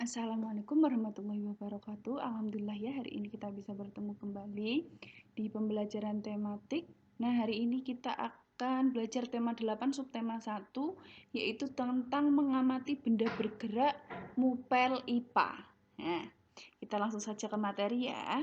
Assalamualaikum warahmatullahi wabarakatuh. Alhamdulillah ya hari ini kita bisa bertemu kembali di pembelajaran tematik. Nah, hari ini kita akan belajar tema 8 subtema 1 yaitu tentang mengamati benda bergerak mupel IPA. Nah, kita langsung saja ke materi ya.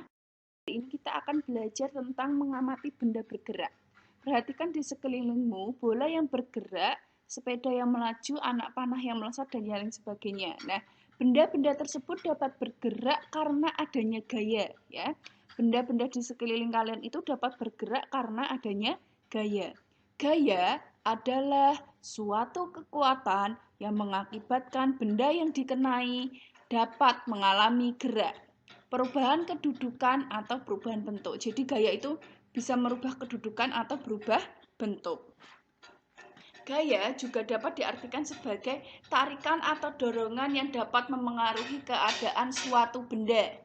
Hari ini kita akan belajar tentang mengamati benda bergerak. Perhatikan di sekelilingmu, bola yang bergerak, sepeda yang melaju, anak panah yang melesat, dan lain sebagainya. Nah, benda-benda tersebut dapat bergerak karena adanya gaya, ya. Benda-benda di sekeliling kalian itu dapat bergerak karena adanya gaya. Gaya adalah suatu kekuatan yang mengakibatkan benda yang dikenai dapat mengalami gerak, perubahan kedudukan atau perubahan bentuk. Jadi gaya itu bisa merubah kedudukan atau berubah bentuk. Gaya juga dapat diartikan sebagai tarikan atau dorongan yang dapat memengaruhi keadaan suatu benda.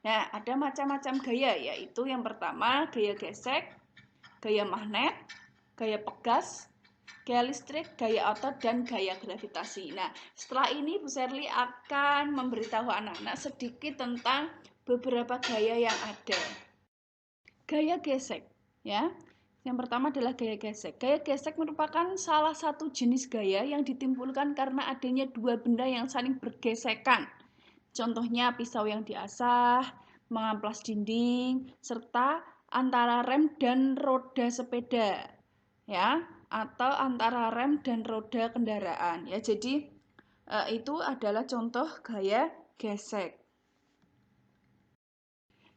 Nah, ada macam-macam gaya, yaitu yang pertama gaya gesek, gaya magnet, gaya pegas, gaya listrik, gaya otot, dan gaya gravitasi. Nah, setelah ini Bu Sherly akan memberitahu anak-anak sedikit tentang beberapa gaya yang ada. Gaya gesek, ya. Yang pertama adalah gaya gesek. Gaya gesek merupakan salah satu jenis gaya yang ditimbulkan karena adanya dua benda yang saling bergesekan. Contohnya pisau yang diasah, mengamplas dinding, serta antara rem dan roda sepeda, ya, atau antara rem dan roda kendaraan, ya. Jadi itu adalah contoh gaya gesek.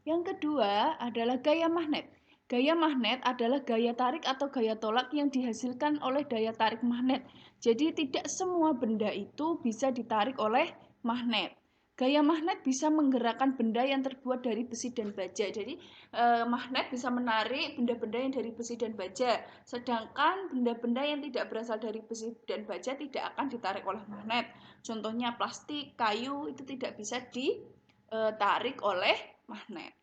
Yang kedua adalah gaya magnet. Gaya magnet adalah gaya tarik atau gaya tolak yang dihasilkan oleh daya tarik magnet. Jadi tidak semua benda itu bisa ditarik oleh magnet. Gaya magnet bisa menggerakkan benda yang terbuat dari besi dan baja. Jadi magnet bisa menarik benda-benda yang dari besi dan baja. Sedangkan benda-benda yang tidak berasal dari besi dan baja tidak akan ditarik oleh magnet. Contohnya plastik, kayu itu tidak bisa ditarik oleh magnet.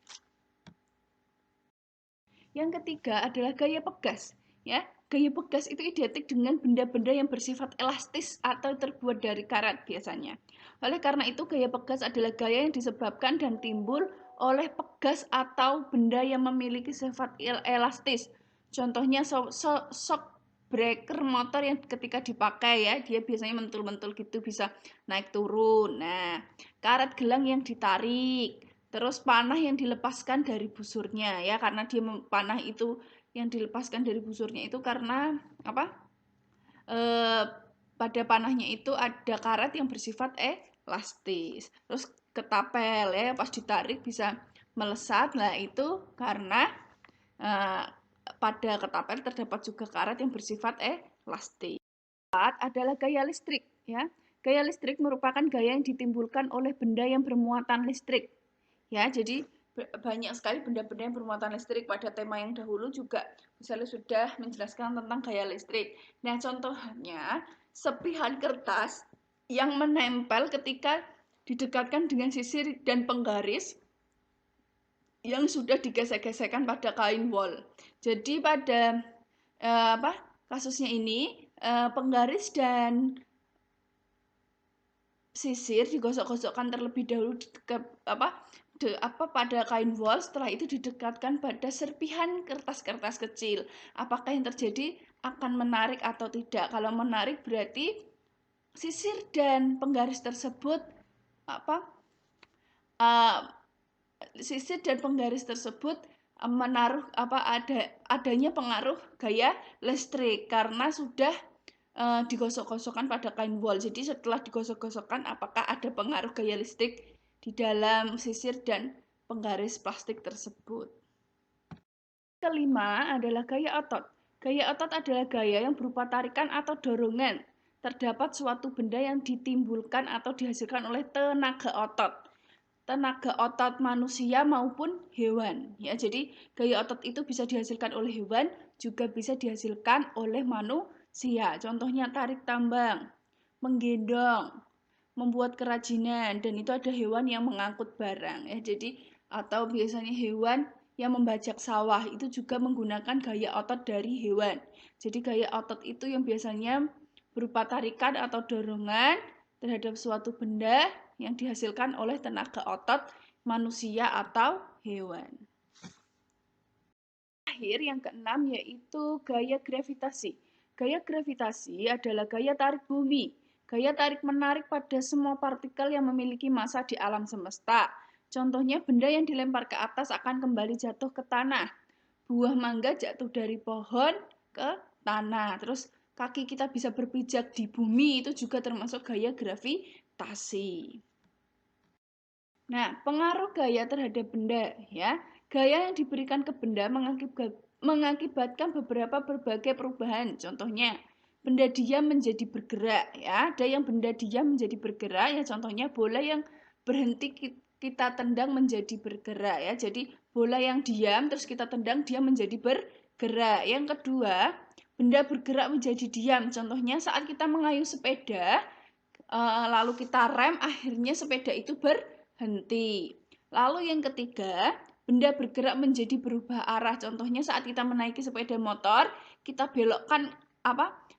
Yang ketiga adalah gaya pegas, ya. Gaya pegas itu identik dengan benda-benda yang bersifat elastis atau terbuat dari karat biasanya. Oleh karena itu, gaya pegas adalah gaya yang disebabkan dan timbul oleh pegas atau benda yang memiliki sifat elastis. Contohnya shock breaker motor yang ketika dipakai, ya, dia biasanya mentul-mentul gitu, bisa naik turun. Nah, karet gelang yang ditarik, terus panah yang dilepaskan dari busurnya, ya, karena dia panah itu yang dilepaskan dari busurnya itu karena apa? Pada panahnya itu ada karet yang bersifat elastis. Terus ketapel, ya, pas ditarik bisa melesat. Nah, itu karena pada ketapel terdapat juga karet yang bersifat elastis. Adalah gaya listrik, ya. Gaya listrik merupakan gaya yang ditimbulkan oleh benda yang bermuatan listrik. Ya, jadi banyak sekali benda-benda yang bermuatan listrik. Pada tema yang dahulu juga misalnya sudah menjelaskan tentang gaya listrik. Nah, contohnya sepihan kertas yang menempel ketika didekatkan dengan sisir dan penggaris yang sudah digesek-gesekkan pada kain wol. Jadi pada kasusnya ini penggaris dan sisir digosok-gosokkan terlebih dahulu pada kain wol, setelah itu didekatkan pada serpihan kertas-kertas kecil. Apakah yang terjadi akan menarik atau tidak? Kalau menarik berarti sisir dan penggaris tersebut sisir dan penggaris tersebut menaruh adanya pengaruh gaya listrik karena sudah digosok-gosokkan pada kain wol. Jadi setelah digosok-gosokkan, apakah ada pengaruh gaya listrik di dalam sisir dan penggaris plastik tersebut. Kelima adalah gaya otot. Gaya otot adalah gaya yang berupa tarikan atau dorongan. Terdapat suatu benda yang ditimbulkan atau dihasilkan oleh tenaga otot. Tenaga otot manusia maupun hewan. Ya, jadi gaya otot itu bisa dihasilkan oleh hewan, juga bisa dihasilkan oleh manusia. Contohnya tarik tambang, menggendong, membuat kerajinan, dan itu ada hewan yang mengangkut barang, ya. Jadi atau biasanya hewan yang membajak sawah itu juga menggunakan gaya otot dari hewan. Jadi gaya otot itu yang biasanya berupa tarikan atau dorongan terhadap suatu benda yang dihasilkan oleh tenaga otot manusia atau hewan. Terakhir yang keenam yaitu gaya gravitasi. Gaya gravitasi adalah gaya tarik bumi. Gaya tarik-menarik pada semua partikel yang memiliki massa di alam semesta. Contohnya benda yang dilempar ke atas akan kembali jatuh ke tanah. Buah mangga jatuh dari pohon ke tanah. Terus kaki kita bisa berpijak di bumi, itu juga termasuk gaya gravitasi. Nah, pengaruh gaya terhadap benda ya. Gaya yang diberikan ke benda mengakibatkan berbagai perubahan. Contohnya, benda diam menjadi bergerak ya. Ada yang benda diam menjadi bergerak ya, contohnya bola yang berhenti kita tendang menjadi bergerak ya. Jadi bola yang diam terus kita tendang dia menjadi bergerak. Yang kedua, benda bergerak menjadi diam. Contohnya saat kita mengayuh sepeda lalu kita rem, akhirnya sepeda itu berhenti. Lalu yang ketiga, benda bergerak menjadi berubah arah. Contohnya saat kita menaiki sepeda motor, kita belokkan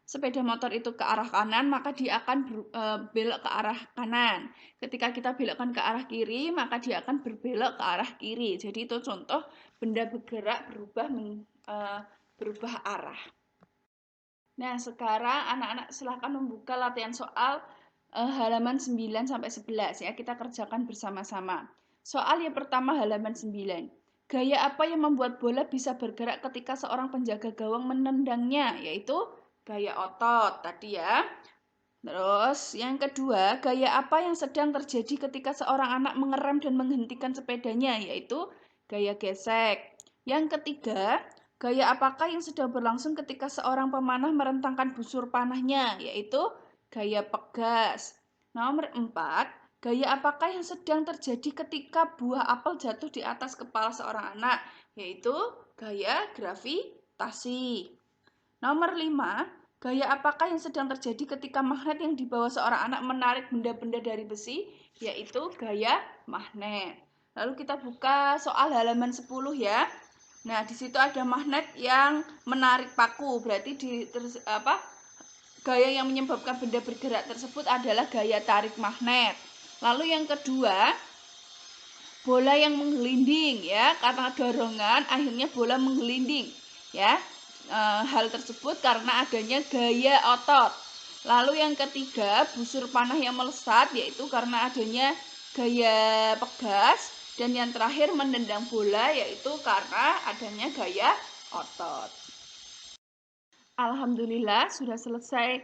sepeda motor itu ke arah kanan, maka dia akan belok ke arah kanan. Ketika kita belokkan ke arah kiri, maka dia akan berbelok ke arah kiri. Jadi itu contoh benda bergerak berubah arah. Nah, sekarang anak-anak silahkan membuka latihan soal halaman 9 sampai 11 ya. Kita kerjakan bersama-sama. Soal yang pertama halaman 9. Gaya apa yang membuat bola bisa bergerak ketika seorang penjaga gawang menendangnya? Yaitu gaya otot tadi ya. Terus yang kedua, gaya apa yang sedang terjadi ketika seorang anak mengerem dan menghentikan sepedanya? Yaitu gaya gesek. Yang ketiga, gaya apakah yang sedang berlangsung ketika seorang pemanah merentangkan busur panahnya? Yaitu gaya pegas. Nomor 4, gaya apakah yang sedang terjadi ketika buah apel jatuh di atas kepala seorang anak? Yaitu gaya gravitasi. Nomor 5, gaya apakah yang sedang terjadi ketika magnet yang dibawa seorang anak menarik benda-benda dari besi? Yaitu gaya magnet. Lalu kita buka soal halaman 10 ya. Nah, di situ ada magnet yang menarik paku. Berarti gaya yang menyebabkan benda bergerak tersebut adalah gaya tarik magnet. Lalu yang kedua, bola yang menggelinding ya, karena dorongan akhirnya bola menggelinding ya. Hal tersebut karena adanya gaya otot. Lalu yang ketiga, busur panah yang melesat, yaitu karena adanya gaya pegas. Dan yang terakhir, menendang bola, yaitu karena adanya gaya otot. Alhamdulillah sudah selesai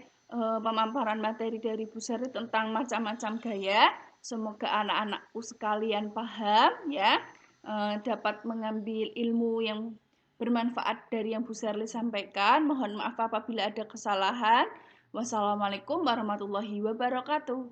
pemaparan materi dari Bu Sari tentang macam-macam gaya. Semoga anak-anakku sekalian paham ya, dapat mengambil ilmu yang bermanfaat dari yang Bu Sari sampaikan. Mohon maaf apabila ada kesalahan. Wassalamualaikum warahmatullahi wabarakatuh.